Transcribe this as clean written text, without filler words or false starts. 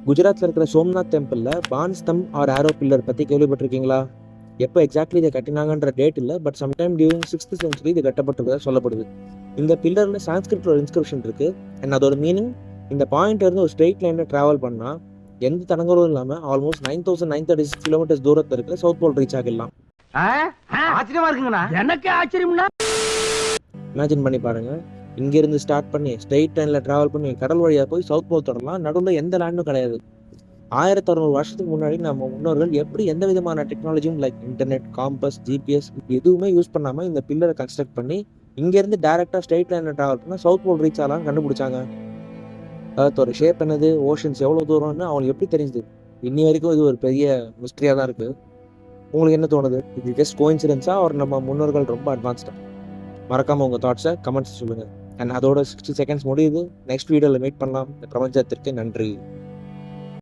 குஜராத்தில் இருக்கிற சோம்நாத் டெம்பிளில் பான்ஸ்தம் ஆர் ஆரோ பில்லர் பற்றி கேள்விப்பட்டிருக்கீங்களா? எப்போ எக்ஸாக்ட்லி இதை கட்டினாங்கன்ற டேட் இல்லை, but sometime during 6th century இது கட்டப்பட்டிருக்கிறதா சொல்லப்படுது. இந்த பில்லரில் சான்ஸ்கிரிட்ல ஒரு இன்ஸ்கிரிப்ஷன் இருக்குது. அண்ட் அதோட மீனிங், இந்த பாயிண்ட் இருந்து ஒரு ஸ்ட்ரெயிட் லைனில் ட்ராவல் பண்ணால் எந்த தடங்களும் இல்லாமல் ஆல்மோஸ்ட் 9936 கிலோமீட்டர்ஸ் தூரத்தில் இருக்கிற சவுத் போல் ரீச் ஆகிடலாம். ஆச்சரியமா இருக்குங்கண்ணா. எனக்கு ஆச்சரியம்னா இமேஜின் பண்ணி பாருங்க, இங்கேருந்து ஸ்டார்ட் பண்ணி ஸ்ட்ரெயிட் லைனில் ட்ராவல் பண்ணி கடல் வழியாக போய் சவுத் போல் தொடரலாம். நடுவில் எந்த லேண்டும் கிடையாது. 1600 வருஷத்துக்கு முன்னாடி நம்ம முன்னோர்கள் எப்படி எந்த விதமான டெக்னாலஜியும் லைக் இன்டர்நெட், காம்பஸ், ஜிபிஎஸ் எதுவுமே யூஸ் பண்ணாமல் இந்த பில்லரை கன்ஸ்ட்ரக்ட் பண்ணி இங்கேருந்து டேரெக்டாக ஸ்ட்ரெயிட் லைனில் ட்ராவல் பண்ணால் சவுத் போல் ரீச் ஆகலாம்னு கண்டுபிடிச்சாங்க. அதோட ஷேப் என்னது, ஓஷன்ஸ் எவ்வளோ தூரம்னு அவங்களுக்கு எப்படி தெரிஞ்சுது? இன்னி வரைக்கும் இது ஒரு பெரிய மிஸ்ட்ரியாக தான் இருக்குது. உங்களுக்கு என்ன தோணுது? இது ஜஸ்ட் கோஇன்சிடென்ஸா ஒரு நம்ம முன்னோர்கள் ரொம்ப அட்வான்ஸ்டாக? மறக்காமல் உங்கள் தாட்ஸை கமெண்ட்ஸ் சொல்லுங்கள். அண்ட் அதோட 60 seconds முடியுது. நெக்ஸ்ட் வீடியோவில் மீட் பண்ணலாம். இந்த பிரபஞ்சத்திற்கு நன்றி.